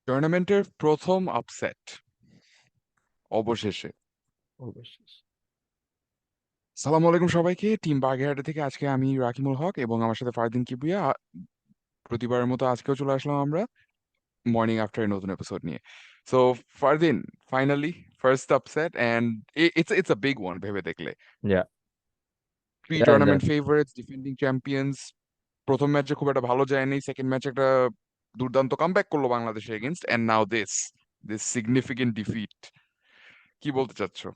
টুর্নামেন্টের প্রথম আপসেট অবশেষে। অবশ্যই। সালামু আলাইকুম সবাইকে, টিম বাগেরহাট থেকে আজকে আমি রাকিবুল হক এবং আমার সাথে ফারদিন কিবরিয়া। প্রতিবারের মতো আজকেও চলে আসলাম আমরা মর্নিং আফটার নতুন এপিসোড নিয়ে। So Fardin, finally first upset and it's a big one ভেবে দেখলে। Yeah, three yeah, tournament favourites, defending champions. প্রথম ম্যাচে খুব একটা ভালো যায়নি, সেকেন্ড ম্যাচে একটা দুর্দান্ত কামব্যাক করলো Bangladesh against, and now this significant defeat. কি বলতে চাচ্ছো?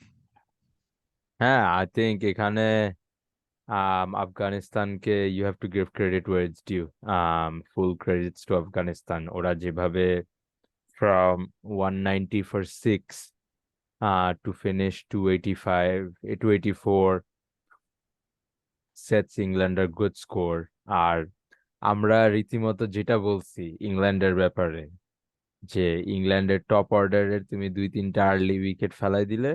হ্যাঁ, I think এখানে আফগানিস্তানকে you have to give credit where it's due. Full credits to Afghanistan. ওরা যেভাবে from 190 for 6 to finish 285, 284 sets England a good score. আর আমরা রীতিমতো যেটা বলছি ইংল্যান্ডের ব্যাপারে, যে ইংল্যান্ডের টপ অর্ডারের তুমি 2-3টা আর্লি উইকেট ফেলাই দিলে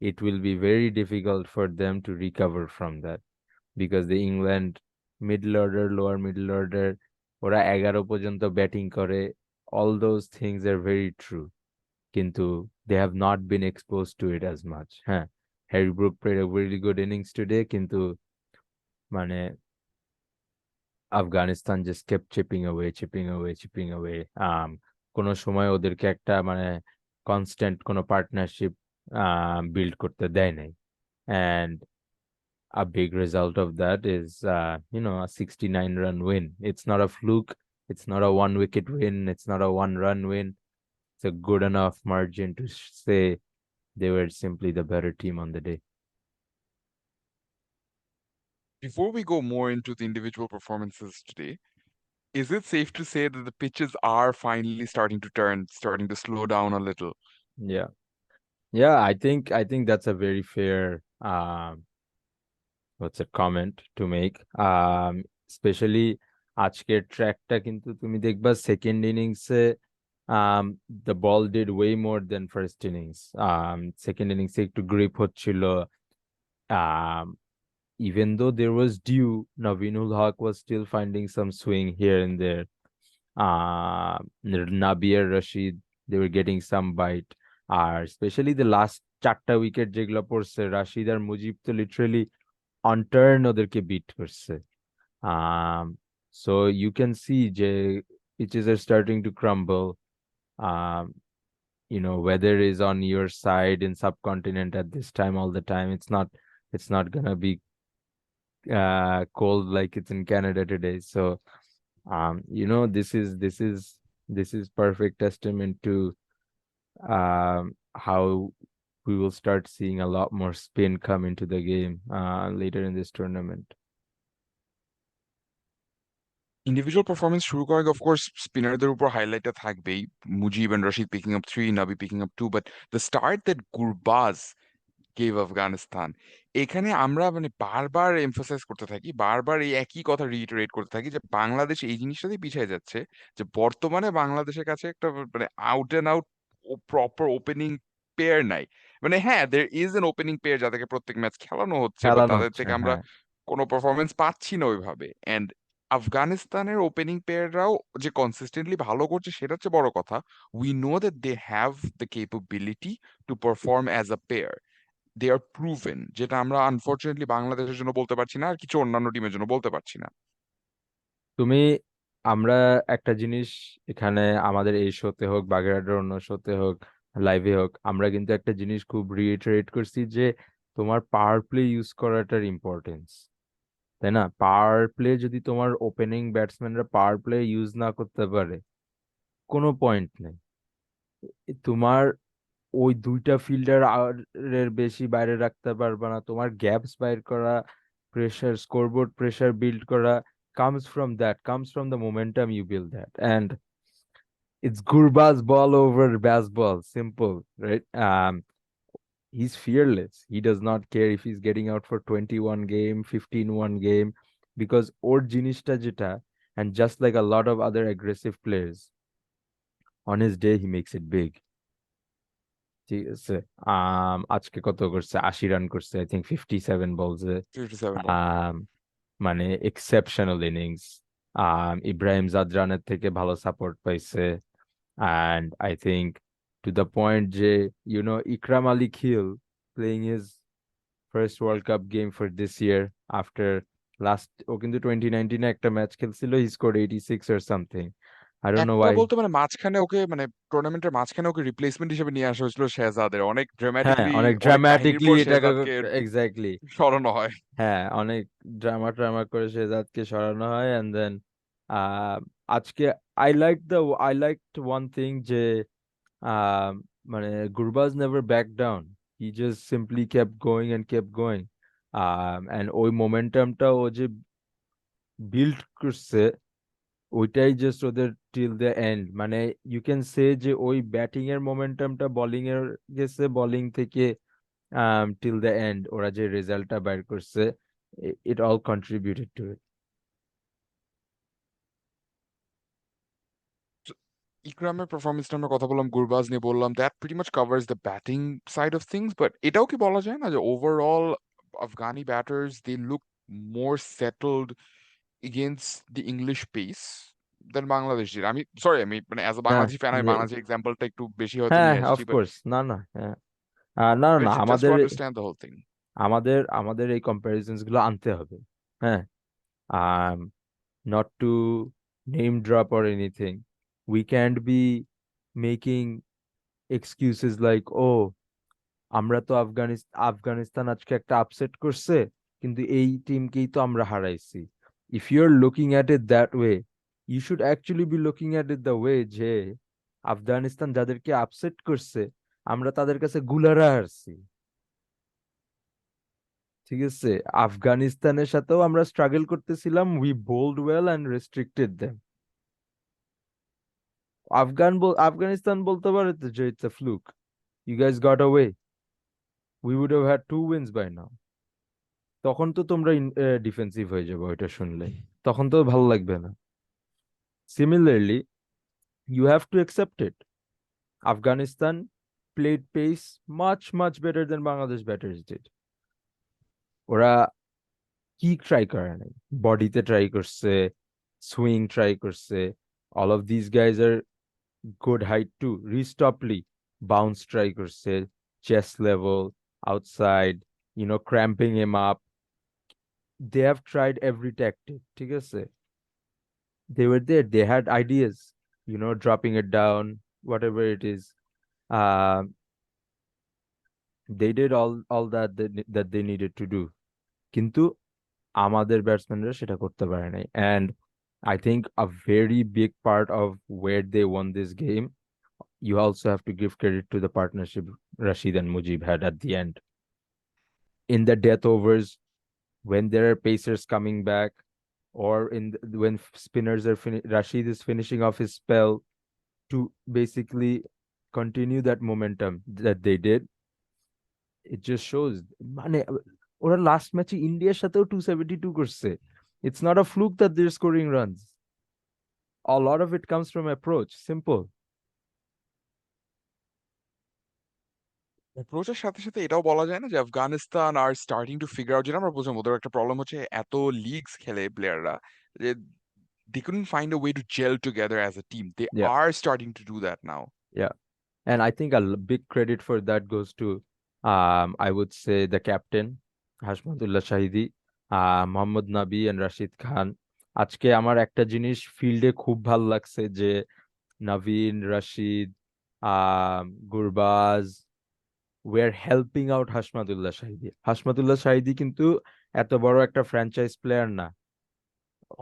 it will be very difficult for them to recover from that, because the England middle order, lower middle order, ওরা 11 পর্যন্ত ব্যাটিং করে, all those things are very true, কিন্তু they have not been exposed to it as much. হ্যাঁ, Harry Brook played a really good innings today, কিন্তু মানে Afghanistan just kept chipping away. কোনো সময় ওদেরকে একটা মানে কনস্ট্যান্ট কোনো পার্টনারশিপ বিল্ড করতে দেয় নাই, and a big result of that is a 69-run win. It's not a fluke, it's not a one wicket win, it's not a one run win. It's a good enough margin to say they were simply the better team on the day. Before we go more into the individual performances today, is it safe to say that the pitches are finally starting to turn, starting to slow down a little? Yeah, yeah, I think that's a very fair what's a comment to make. Especially আজকের ট্র্যাকটা কিন্তু তুমি দেখবা second ইনিংসে the ball did way more than first innings. Second innings একটু grip হচ্ছিল. um Even though there was dew, Navinul Haq was still finding some swing here and there. Nabir Rashid, they were getting some bite. Especially the last 4টা wicket যেগুলো পড়ছে, রাশিদ আর মুজিব তো literally on turn ওদেরকে bit করছে. So you can see যে pitches are starting to crumble. um Weather is on your side in subcontinent at this time all the time. It's not gonna be cold like it's in Canada today. So this is perfect testament to how we will start seeing a lot more spin come into the game later in this tournament. Individual performance শুরু করার আগে, of course, স্পিনারদের উপর হাইলাইটটা থাকবেই। Mujib and Rashid picking up 3, Nabi picking up 2, but the start that Gurbaz gave Afghanistan, এখানে আমরা মানে বারবার emphasise করতে থাকি, বারবার এই একই কথা রিইটারেট করতে থাকি যে বাংলাদেশ এই জিনিসটাতেই পিছিয়ে যাচ্ছে, যে বর্তমানে বাংলাদেশের কাছে একটা মানে out and out proper opening pair নাই। মানে হ্যাঁ, there is an opening pair যাদেরকে প্রত্যেক ম্যাচ খেলানো হচ্ছে, বাট খেলানো তাদের হচ্ছে, থেকে আমরা হ্যাঁ। কোনো পারফরমেন্স পাচ্ছি না ওইভাবে। এন্ড আফগানিস্তানের ওপেনিং পেয়াররাও যে কনসিস্টেন্টলি ভালো করছে সেটা হচ্ছে বড় কথা। We know that they have the capability to perform as a pair, they are proven, যেটা আমরা আনফরচুনেটলি বাংলাদেশের জন্য বলতে পারছি না, আর কিছু অন্যান্য টিমের জন্য বলতে পারছি না। তুমি আমরা একটা জিনিস এখানে আমাদের এই শোতে হোক, বাগেরহাটের অন্য শোতে হোক, লাইভে হোক, আমরা কিন্তু একটা জিনিস খুব রিইটারেট করছি যে তোমার পাওয়ার প্লে ইউজ করাটার ইম্পর্টেন্স, তাই না? পাওয়ার প্লে যদি তোমার ওপেনিং ব্যাটসম্যানরা পাওয়ার প্লে ইউজ না করতে পারে, কোনো পয়েন্ট নেই। তোমার ওই 2টা ফিল্ডার এর বেশি বাইরে রাখতে পারবে না, তোমার গ্যাপস বাইর করা, প্রেসার, স্কোরবোর্ড প্রেসার বিল্ড করা comes from the momentum you build that, and it's Gurbaz ball over Baz ball, simple, right? He's fearless. He does not care if he's getting out for 21 game, 15-1 game, because ওর জিনিসটা যেটা, and just like a lot of other aggressive players, on his day he makes it big. ঠিক আছে। আজকে কত করছে? 80 run করছে, I think 57 বলছে। 57 বল। মানে এক্সেপশনাল ইনিংস। ইব্রাহিম জাদরানের থেকে ভালো সাপোর্ট পাইছে। and I think to the point যে Ikram Ali Khil playing his first World Cup game for this year after ও কিন্তু 2019 একটা ম্যাচ খেলছিল, he scored 86 or something. I don't know একটা why. বলতে মানে মাঝখানে ওকে মানে টুর্নামেন্টের মাঝখানে ওকে রিপ্লেসমেন্ট হিসেবে নিয়ে আসা হয়েছিল শেহজাদের, অনেক হ্যাঁ, ড্রামাটিকলি অনেক অনেক কাহিনীর ড্রামাটিকলি পর এটাকে শেহজাদকে এক্স্যাক্টলি, সরানো হয়। হ্যাঁ, অনেক ড্রামা ট্রামা করে শেহজাদকে সরানো হয়, এন্ড দেন আজকে আই লাইকড ওয়ান থিং যে আহ, মানে Gurbaz never back down, he just simply kept going and kept going, and ওই মোমেন্টামটা ও যে বিল্ড করছে ওইটাই জাস্ট ওদের টিল দ্য এন্ড, মানে ইউ ক্যান সে যে ওই ব্যাটিং এর মোমেন্টামটা বোলিং এর গেছে, বোলিং থেকে till the end ওরা যে রেজাল্টটা বের করছে, it all contributed to it. So, ইকরামের পারফরমেন্সটা আমরা কথা বললাম, গুরবাজ নিয়ে বললাম, that pretty much covers the batting side of things, but এটাও কি বলা যায় না যে overall Afghani batters they look more settled against the English pace than বাংলাদেশির? আমি সরি, আমি মানে অ্যাজ আ না, বাংলাদেশি ফ্যান আমি যে বাংলাদেশি এক্সাম্পলটা একটু বেশি হয়তো হ্যাঁ, নিয়ে আসছি, বাট অফকোর্স, না না, হ্যাঁ, না না না, জাস্ট টু আমাদের আন্ডারস্ট্যান্ড দ্য হোল থিং। আমাদের আমাদের এই কম্পারিজনস গুলো আনতে হবে, হ্যাঁ, um not to name drop or anything, we can't be making excuses like, oh, আমরা তো আফগানিস্তান আজকে একটা আপসেট করছে, কিন্তু এই টিমকেই তো আমরা হারাইছি। If you are looking at it that way, you should actually be looking at it the way যে আফগানিস্তান যাদেরকে আপসেট করছে আমরা তাদের কাছে গুলারা হারছি, ঠিক আছে? আফগানিস্তানের সাথেও আমরা স্ট্রাগল করতেছিলাম, we bowled well and restricted them. Afghanistan বলতে পারে তো যে it's a fluke, you guys got away, we would have had 2 wins by now. তখন তো তোমরা ডিফেন্সিভ হয়ে যাবে ওইটা শুনলে, তখন তো ভালো লাগবে না। Similarly, you have to accept it, Afghanistan played pace much better than Bangladesh batters did. ওরা কি ট্রাই করে নাই, বডিতে ট্রাই করছে, সুইং ট্রাই করছে, all of this guys are good height too, রিস্টপলি বাউন্স ট্রাই করছে, chest level, outside, cramping him up, they have tried every tactic, ঠিক আছে? They were there, they had ideas, dropping it down, whatever it is. uh, they did all that they needed to do, কিন্তু আমাদের ব্যাটসম্যানরা সেটা করতে পারে নাই, and I think a very big part of where they won this game, you also have to give credit to the partnership Rashid and Mujib had at the end in the death overs, when there are pacers coming back, or when spinners are Rashid is finishing off his spell to basically continue that momentum that they did. It just shows, মানে ওরা last ম্যাচে ইন্ডিয়ার সাথেও 272 করছে। It's not a fluke that they're scoring runs. A lot of it comes from approach, simple. অ্যাপ্রোচের সাথে সাথে এটাও বলা যায় না যে Afghanistan are starting to figure out, যেটা আমরা বুঝলাম ওদের একটা প্রবলেম হচ্ছে এত লিগস খেলে প্লেয়াররা যে they couldn't find a way to gel together as a team. They Yeah, are starting to do that now. yeah. And I think a big credit for that goes to, I would say, the captain, Hashmatullah Shahidi, Mohammad নাবি and Rashid Khan. আজকে আমার একটা জিনিস ফিল্ডে খুব ভাল লাগছে যে নবীন, Rashid, Gurbaz were helping out Hashmatullah Shahidi. Hashmatullah Shahidi কিন্তু এত বড় একটা ফ্র্যাঞ্চাইজ প্লেয়ার না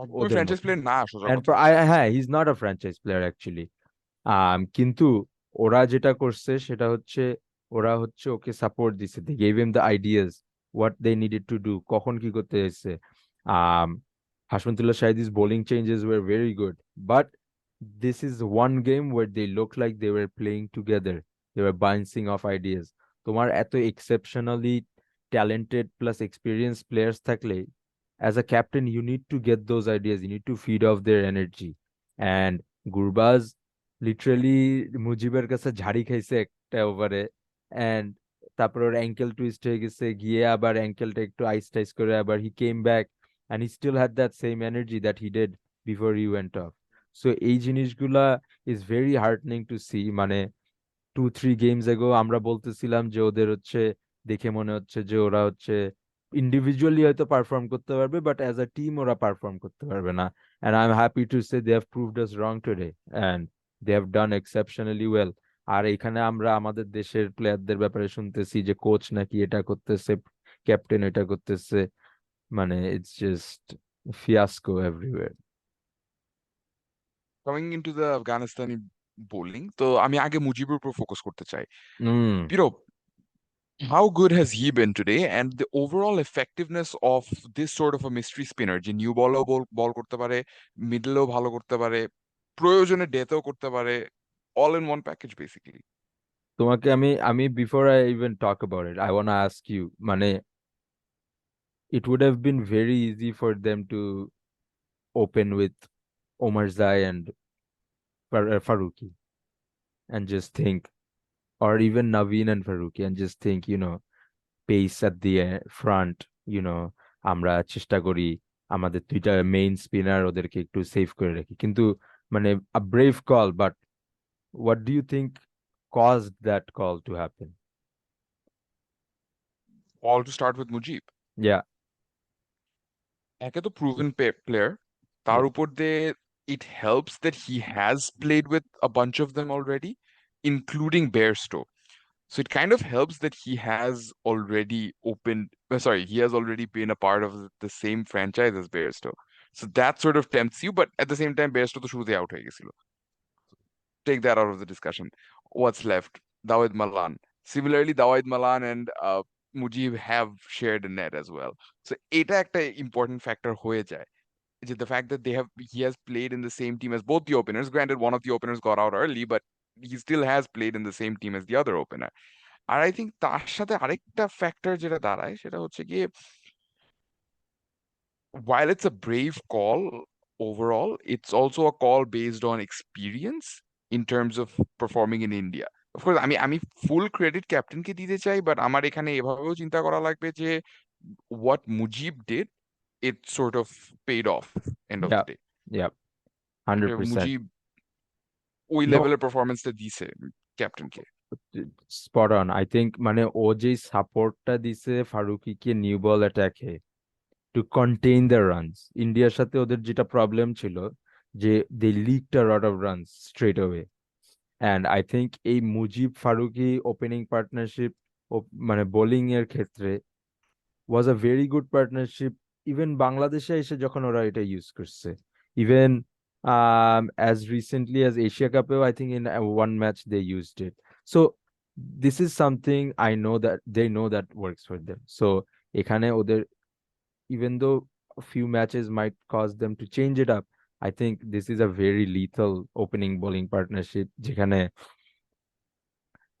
একদমই ওদের ফ্র্যাঞ্চাইজ মতো, প্লেয়ার না, সোজা এন্ড কথা। হ্যাঁ, he is not a franchise player actually. কিন্তু ওরা যেটা করছে সেটা হচ্ছে, ওরা হচ্ছে ওকে সাপোর্ট দিছে, they gave him the ideas what they needed to do, কখন কি করতে হয়েছে। um Hashmatullah Shahid's bowling changes were very good, but this is one game where they looked like they were playing together, they were bouncing off ideas. তোমার এত exceptionally talented plus experienced players থাকলে, as a captain you need to get those ideas, you need to feed off their energy. And Gurbaz literally মুজিবের কাছে ঝাড়ি খাইছে একটা ওভারে, and তারপর ওর অ্যাঙ্কেল টুইস্ট হয়ে গেছে, গিয়ে আবার অ্যাঙ্কেলটা একটু আইস টাইস করে আবার he came back, and he still had that same energy that he did before he went off. So এই জিনিসগুলা is very heartening to see. মানে 2-3 গেমস এগো আমরা বলতেছিলাম যে ওদের হচ্ছে দেখে মনে হচ্ছে যে ওরা হচ্ছে ইন্ডিভিজুয়ালি হয়তো পারফর্ম করতে পারবে, বাট অ্যাজ আ টিম ওরা পারফর্ম করতে পারবে না। And I am happy to say they have proved us wrong today, and they have done exceptionally well. আর এখানে আমরা আমাদের দেশের প্লেয়ারদের ব্যাপারে শুনতেছি যে কোচ নাকি এটা করতেছে, ক্যাপ্টেন এটা করতেছে, মানে it's just fiasco everywhere. Coming into the Afghanistani bowling, তো আমি আগে মুজিবের উপর ফোকাস করতে চাই। হুম। পিরো, how good has he been today, and the overall effectiveness of this sort of a mystery spinner যে নিউ বলও বল করতে পারে, মিডলেও ভালো করতে পারে, প্রয়োজনে ডেথও করতে পারে, all in one package basically. তোমাকে আমি আমি before I even talk about it I want ask you, মানে it would have been very easy for them to open with Omar Zai and Faruqi and just think, or even Naveen and Faruqi, and just think, pace at the front, আমরা চেষ্টা করি আমাদের দুইটা main spinner ওদেরকে একটু save করে রাখি, কিন্তু মানে a brave call, but what do you think caused that call to happen? All to start with Mujib. Yeah, একে তো প্রুভেন প্লেয়ার, তার yeah, উপর দিয়ে it helps that he has played with a bunch of them already, including Bairstow. So it kind of helps that he has already opened, sorry, he has already been a part of the same franchise as Bairstow. So that sort of tempts you, but at the same time, Bairstow তো শুরুতে out হয়ে গেছিল. Take that out of the discussion. What's left? Dawid Malan. Similarly, Dawid Malan and Mujib have shared a net as well. So এটা একটা important factor হয়ে যায়. The fact that he has played in the same team as both the openers. Granted, one of the openers got out early, but he still has played in the same team as the other opener. আর I think তার সাথে আরেকটা factor যেটা দাঁড়ায় সেটা হচ্ছে গিয়ে, while it's a brave call overall, it's also a call based on experience in terms of performing in India. Of course, আমি ফুল ক্রেডিট ক্যাপ্টেনকে দিতে চাই, বাট আমার এখানে এভাবেও চিন্তা করা লাগবে যে what Mujib did, it sort of paid off end of yeah, the day. yeah, 100%. Mujib ওই No, লেভেলের পারফরমেন্সটা দিছে ক্যাপ্টেনকে। Spot on. আই থিঙ্ক মানে ও যে সাপোর্টটা দিছে ফারুকিকে নিউ বল অ্যাটাকে টু কন্টেইন দ্য রানস, ইন্ডিয়ার সাথে ওদের যেটা প্রবলেম ছিল যে they leaked a lot of runs straight away, and I think এই মুজিব ফারুকি ওপেনিং পার্টনারশিপ মানে বোলিং এর ক্ষেত্রে was a very good partnership. Even বাংলাদেশে এসে যখন ওরা এটা ইউজ করছে, even as recently as Asia Cup, I think in one match they used it. So this is something I know that they know that works for them. So এখানে ওদের, even though a few matches might cause them to change it up, I think this is a very lethal opening bowling partnership যেখানে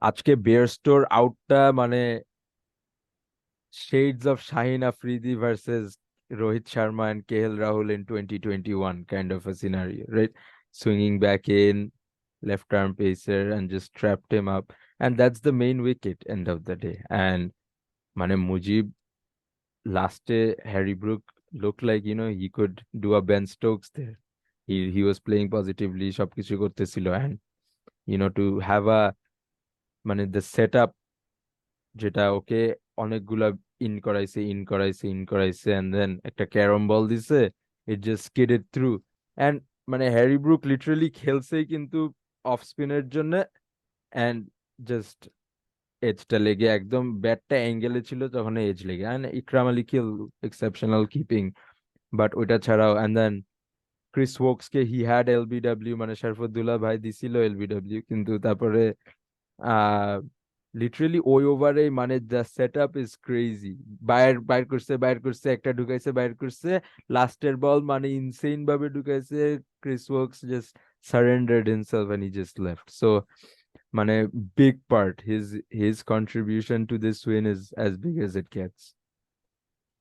আজকে বেয়ারস্টোর আউটটা মানে shades of Shaheen Afridi versus Rohit Sharma and KL Rahul in 2021 kind of a scenario, right? Swinging back in, left arm pacer, and just trapped him up. And that's the main wicket, end of the day. And Mane Mujib, last day, Harry Brook looked like, he could do a Ben Stokes there. He was playing positively, সবকিছু করতেছিল, and to have a মানে the setup যেটা ওকে অনেকগুলা in করাইছে and then একটা carrom ball দিছে, it just স্কিডেড through. And মানে Harry Brook literally খেলছে কিন্তু অফ স্পিনের জন্য, এন্ড জাস্ট এজটা লেগে একদম ব্যাটটা অ্যাঙ্গেলে ছিল তখন এজ লেগে, and Ikram Alikhil exceptional keeping. But ওইটা ছাড়াও এন্ড দেন ক্রিস ওকসকে হি হ্যাড এলবিডব্লিউ, মানে শরফুদ্দুল্লাহ ভাই দিছিল এলবিডব্লিউ, কিন্তু তারপরে আহ লিটারেলি ওই ওভারে মানে the set up is crazy. বাইর করছে একটা ঢুকাইছে, বাইর করছে লাস্টের বল মানে ইনসেইন ভাবে ঢুকাইছে, Chris Woakes just surrendered himself and he just left. So মানে big part, his contribution to this win is as big as it gets.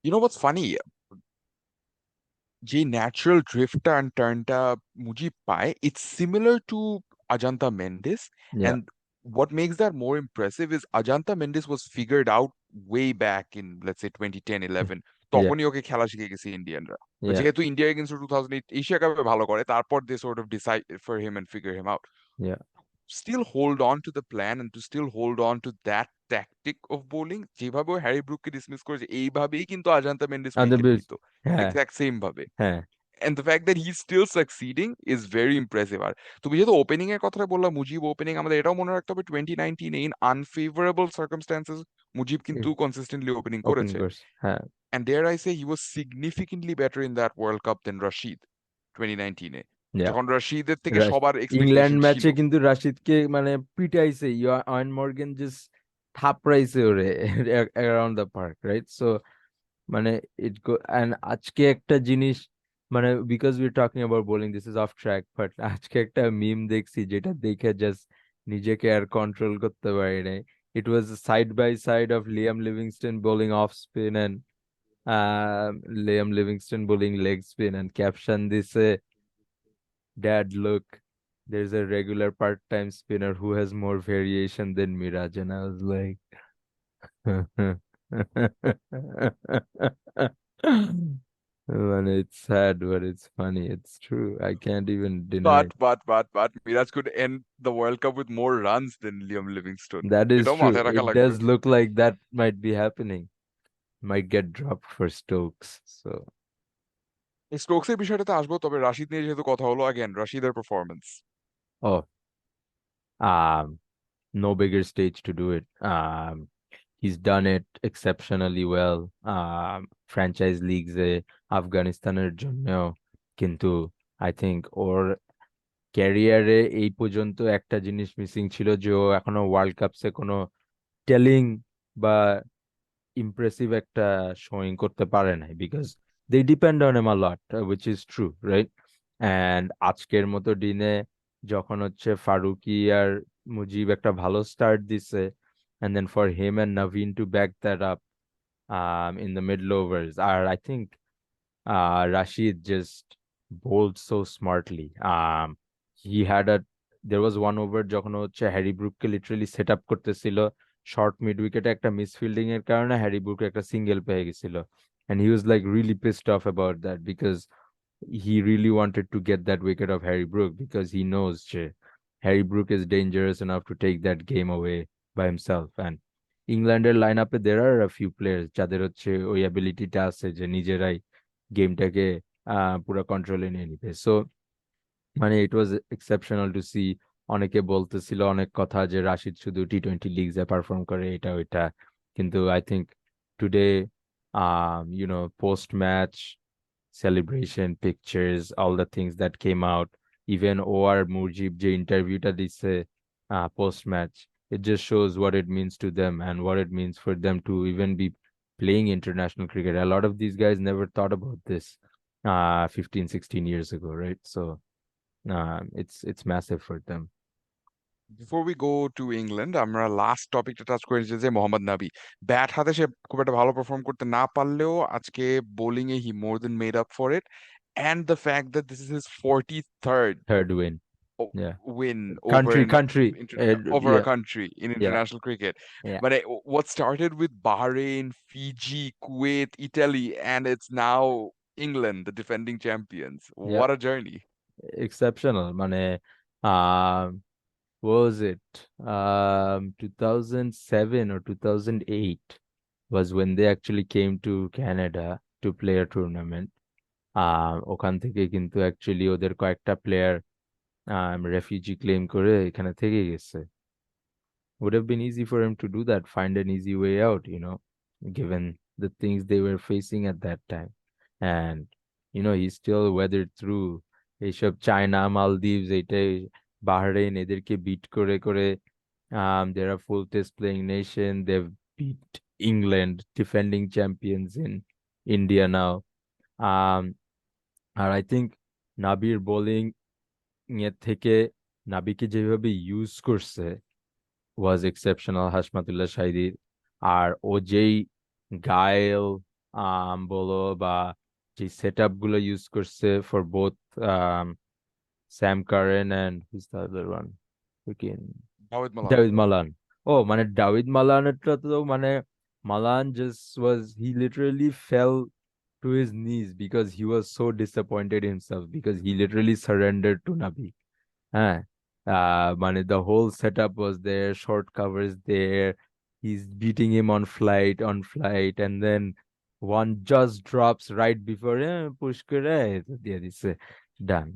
You know what's funny? যে ন্যাচারাল ড্রিফটটা অ্যান্ড টার্নটা মুজিব পায়, it's similar to Ajanta Mendes. Yeah, And what makes that more impressive is Ajanta Mendes was figured out way back in, let's say, 2010, 11. yeah, তখনই ওকে খেলা শিখে গেছে ইন্ডিয়ানরা। তো yeah, যেহেতু ইন্ডিয়া এগেইনস্ট 2008 এশিয়া কাপে ভালো করে, তারপর they sort of decide for him and figure him out. yeah. Still hold on to the plan and to still hold on to that tactic of bowling, যেভাবে Harry ব্রুককে dismiss করেছে এইভাবেই কিন্তু Ajantha Mendis And the wicket best, নিত, হ্যাঁ, exact same ভাবে। হ্যাঁ, And the fact that he's still succeeding is very impressive. আর তুমি যেহেতু ওপেনিং এর কথা বললা, মুজিব ওপেনিং, আমাদের এটাও মনে রাখতে হবে 2019 in unfavorable circumstances মুজিব কিন্তু কনসিস্টেন্টলি ওপেনিং ওপেন করেছে। করছে, হ্যাঁ, And dare I say he was significantly better in that World Cup than Rashid 2019 A, yeah. যখন রশিদের থেকে রাশ- সবার ইংল্যান্ড এক্সপেকটেশন ছিল। ম্যাচে কিন্তু রাশিদকে মানে পিটাইছে, ওয়ান মর্গান জাস্ট থাপড়াইছে ওরে around the park, right? So মানে এন্ড আজকে একটা জিনিস, মানে because we talking about bowling, this is of track, but আজকে একটা মিম দেখছি যেটা দেখে জাস্ট নিজেকে আর কন্ট্রোল করতে পারি নাই। It was side by side of Liam Livingstone bowling off spin and Liam Livingstone bowling leg spin, and caption দিছে, "Dad, look, there's a regular part-time spinner who has more variation than Miraj." And I was like, man, it's sad, but it's funny. It's true. I can't even deny it. But Miraj could end the World Cup with more runs than Liam Livingstone. That is এটাও true. মাথায় রাখা It লাগবে। does look like that might be happening. Might get dropped for Stokes. So, এই স্টোকসের বিষয়টাতে আসবো, তবে রাশিদ নিয়ে যেহেতু কথা হলো, অ্যাগেন রাশিদের performance. oh, no bigger stage to do it. He's done it exceptionally well. Franchise leagues আফগানিস্তানের জন্যও, কিন্তু আই থিংক ওর ক্যারিয়ারে এই পর্যন্ত একটা জিনিস মিসিং ছিল, যে ও এখনো ওয়ার্ল্ড কাপসে কোনো টেলিং বা ইমপ্রেসিভ একটা শোয়িং করতে পারে নাই, because they depend on him a lot, which is true, right? And আজকের মতো দিনে যখন হচ্ছে ফারুকি আর মুজিব একটা ভালো স্টার্ট দিছে, and then for him and Naveen to back that up in the middle overs. I think Rashid just bowled so smartly. He had a There was one over যখন ও হচ্ছে হ্যারি ব্রুককে লিটারালি সেট আপ করতেছিল short mid উইকেটে একটা misfielding এর কারণে, Harry Brook একটা single পেয়ে গেছিল, and he was like really pissed off about that because he really wanted to get that wicket of Harry Brook, because he knows যে Harry Brook is dangerous enough to take that game away by himself. And ইংল্যান্ডের line আপে there are a few players যাদের হচ্ছে ওই অ্যাবিলিটিটা আছে যে নিজেরাই গেমটাকে পুরো কন্ট্রোলে নিয়ে নিতে। সো মানে ইট ওয়াজ এক্সেপশনাল টু সি। অনেকে বলতেছিল অনেক কথা যে রাশিদ শুধু টি-20 লিগসে পারফর্ম করে, এটা ওইটা, কিন্তু I think today post match celebration pictures, all the things that came out, even OR Mujib যে ইন্টারভিউটা দিচ্ছে post match, it just shows what it means to them and what it means for them to even be playing international cricket. A lot of these guys never thought about this 15, 16 years ago, right? So it's massive for them. Before we go to England, আমরা last টপিকটা touch করেছি যে মোহাম্মদ নাবি। Bat হাতে সে খুব একটা ভালো perform করতে না পারলেও আজকে বোলিং এ he more than made up for it. And the fact that this is his 43rd Third win. Yeah. win over Country, an country. over a Yeah, country in yeah, international cricket. yeah. But what started with Bahrain, Fiji, Kuwait, Italy, and it's now England, the defending champions. Yeah. What a journey. Exceptional. মানে what was it? 2007 or 2008 was when they actually came to Canada to play a tournament. ওখান থেকে কিন্তু actually ওদের কয়েকটা player refugee claim করে এখানে থেকে গেছে। Would have been easy for him to do that, find an easy way out, given the things they were facing at that time. And, he still weathered through এইসব China, Maldives, এইটাই Bahrain, এদেরকে bit করে করে they're a full test playing nation. They've beat England, defending champions in India now. Um, আর I think নাবির bowling এর থেকে নাবিকে যেভাবে ইউজ করছে ওয়াজ এক্সেপশনাল হাসমাতুল্লাহ শাহিদির। আর ও যেই গায়েল বলো বা যে সেট আপ গুলো ইউজ করছে for both Sam Curran and who's the other one, Dawid Malan. Dawid Malan. ও মানে ডাভিদ মালানেরটা তো মানে Malan just was, he literally fell to his knees because he was so disappointed himself because he literally surrendered to Nabi. হ্যাঁ মানে the whole setup was there, short covers there. He's beating him on flight, and then one just drops right before push করে তো দিয়ে দিছে done.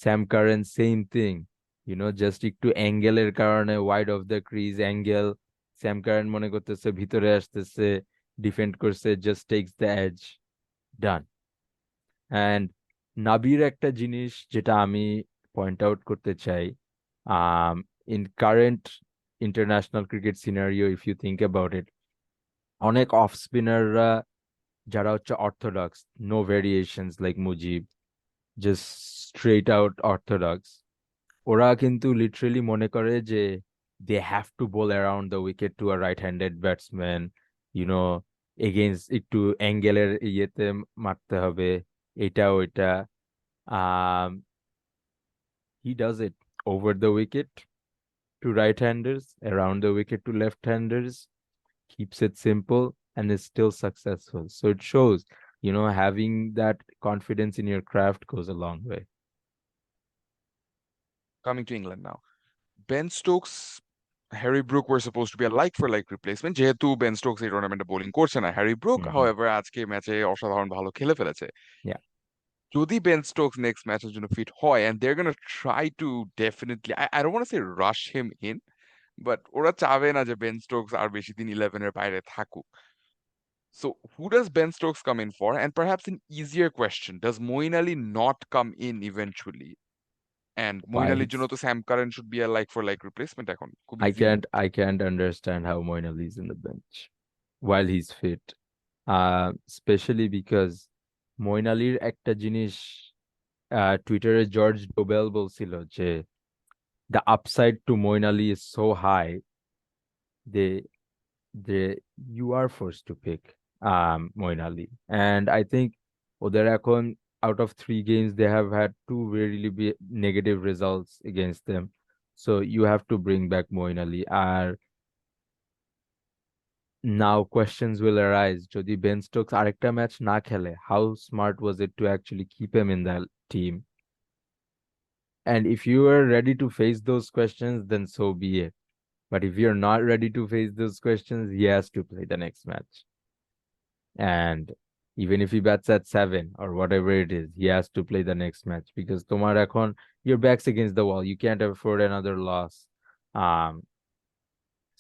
Sam Curran same thing, just একটু অ্যাঙ্গেলের কারণে wide of the crease angle, Sam Curran মনে করতেছে ভিতরে আসতেছে, ডিফেন্ড করছে, just takes the edge, done. And নাবির একটা জিনিস যেটা আমি পয়েন্ট আউট করতে চাই, in current international cricket scenario, if you think about it, অনেক অফ স্পিনাররা যারা হচ্ছে orthodox, no variations like Mujib, just straight out orthodox, ওরা কিন্তু লিটারেলি মনে করে যে they have to bowl around the wicket to a right handed batsman, you know against একটু অ্যাঙ্গেলের ইয়েতে মারতে হবে, এটা ওইটা. um he does it over the wicket to right-handers, around the wicket to left-handers, keeps it simple, and is still successful. So it shows, having that confidence in your craft goes a long way. Coming to England now. Ben Stokes, Harry Brook were supposed to be a like for like replacement. যেহেতু Ben Stokes এই টুর্নামেন্টে bowling করছে না, Harry Brook Mhm. however আজকে ম্যাচে অসাধারণ ভালো খেলে ফেলেছে. Yeah. যদি Ben Stokes next ম্যাচের জন্য ফিট হয়, and they're gonna try to definitely, I don't want to say rush him in, but ওরা চাবে না যে Ben Stokes আর বেশি দিন 11 এর বাইরে থাকুক. So who does Ben Stokes come in for? And perhaps an easier question, does Moeen Ali not come in eventually? And Moeen While Aliর he's জন্য তো Sam Curran should be a like for like replacement এখন. খুব I easy can't move. I can't understand how Moeen Ali is in the bench while he's fit. Especially because Moeen Aliর একটা জিনিস টুইটারে George Doval বলছিল যে the upside to Moeen Ali is so high, they you are forced to pick Moeen Ali. And I think ওদের এখন out of 3 games they have had 2 really negative results against them. So you have to bring back Moeen Ali. Now questions will arise. যদি Ben Stokes আরেকটা match না খেলে, how smart was it to actually keep him in that team? And if you are ready to face those questions, then so be it. But if you're not ready to face those questions, he has to play the next match. And even if he bats at 7 or whatever it is, he has to play the next match because তোমার এখন your back's against the wall. You can't afford another loss. Um,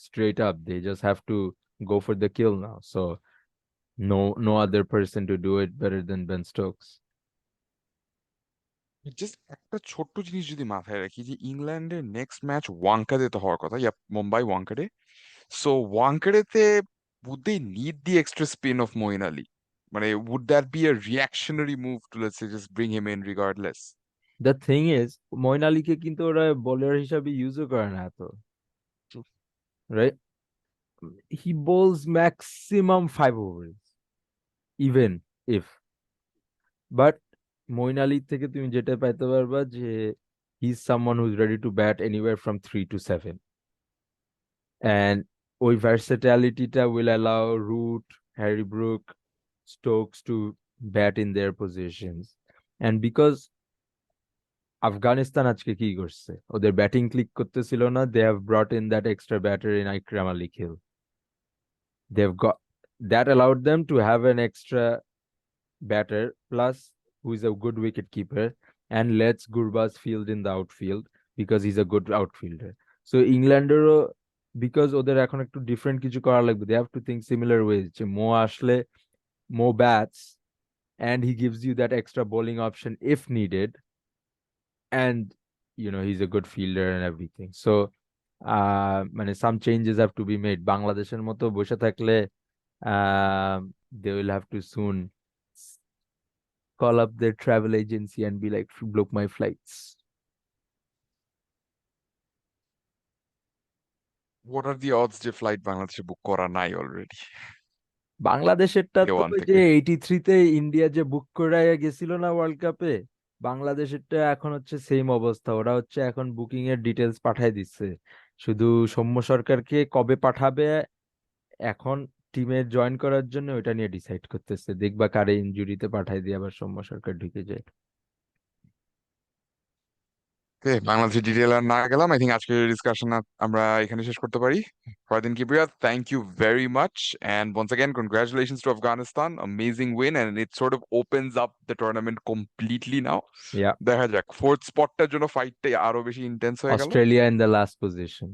Straight up, they just have to go for the kill now. So no other person to do it better than Ben Stokes. Just একটা ছোট্ট জিনিস যদি মাথায় রাখি যে ইংল্যান্ডের next match ওয়াংকাডেতে হওয়ার কথা, মুম্বাই ওয়াংকাডে. সো ওয়াংকাডেতে would they need the extra spin of Moeen Ali? মানে would that be a reactionary move to, let's say, just bring him in regardless? The thing is, Moeen আলীকে কিন্তু ওরা বোলার হিসাবে ইউজও করে না এত, True. right? He bowls maximum 5 overs, even if. But Moeen Ali থেকে তুমি যেটা পাইতে পারবা যে he's someone who's ready to bat anywhere from 3 to 7. And ওই versatility-টা will allow Root, Harry Brook, Stokes to bat in their positions. And because Afghanistan আজকে কি করছে, ওদের ব্যাটিং ক্লিক করতেছিল না, they have brought in that extra batter in Ikram Ali Khill. They've got that allowed them to have an extra batter plus who is a good wicket keeper and lets Gurbaz field in the outfield because he's a good outfielder. So ইংল্যান্ডেরও because ওদের এখন একটু different কিছু করা লাগবে, they have to think similar ways যে মো আসলে মো bats and he gives you that extra bowling option if needed, and he's a good fielder and everything. So মানে some changes have to be made. বাংলাদেশের মতো বসে থাকলে they will have to soon call up their travel agency and be like, book my flights. What are the odds যে flight বাংলাদেশে বুক করা নাই already বাংলাদেশেরটা day তো ওয়ান ওই যে থেকে? 83-তে ইন্ডিয়া যে বুক করে গেছিল না ওয়ার্ল্ড কাপে, বাংলাদেশেরটা এখন হচ্ছে সেম অবস্থা, ওরা হচ্ছে এখন বুকিং এর ডিটেলস পাঠায় দিচ্ছে, শুধু সৌম্য সরকারকে কবে পাঠাবে এখন টিমে জয়েন করার জন্য ওটা নিয়ে ডিসাইড করতেছে, দেখবা কারে ইনজুরিতে পাঠাই দিয়ে আবার সৌম্য সরকার ঢুকে যায়। Okay, বাংলাদেশের ডিটেল আর না গেলাম, আই থিঙ্ক আজকের ডিসকাশন আমরা এখানে শেষ করতে পারি। Faradin Kibriya, thank you very much. And once again, congratulations to Afghanistan. Amazing win. And it sort of opens up the tournament completely now. ইয়া, দেখা যাক ফোর্থ স্পটটার জন্য ফাইটটা আরো বেশি ইন্টেন্স হয়ে গেল। Australia in the last position.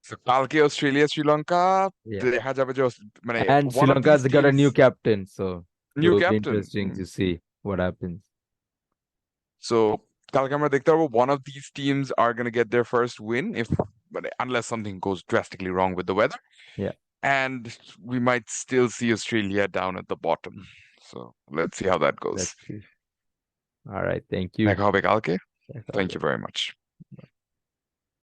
So, কালকে Australia Sri Lanka দেখা যাবে যে মানে And one Sri of Lanka these has got a teams new captain, so it new will be captain. interesting to see what happens. So কালকে আমরা দেখতে পারবো one of these teams are going to get their first win if but unless something goes drastically wrong with the weather. Yeah, And we might still see Australia down at the bottom. So let's see how that goes. let's see. All right, thank you. দেখা হবে কালকে. দেখা Thank হবে। you very much.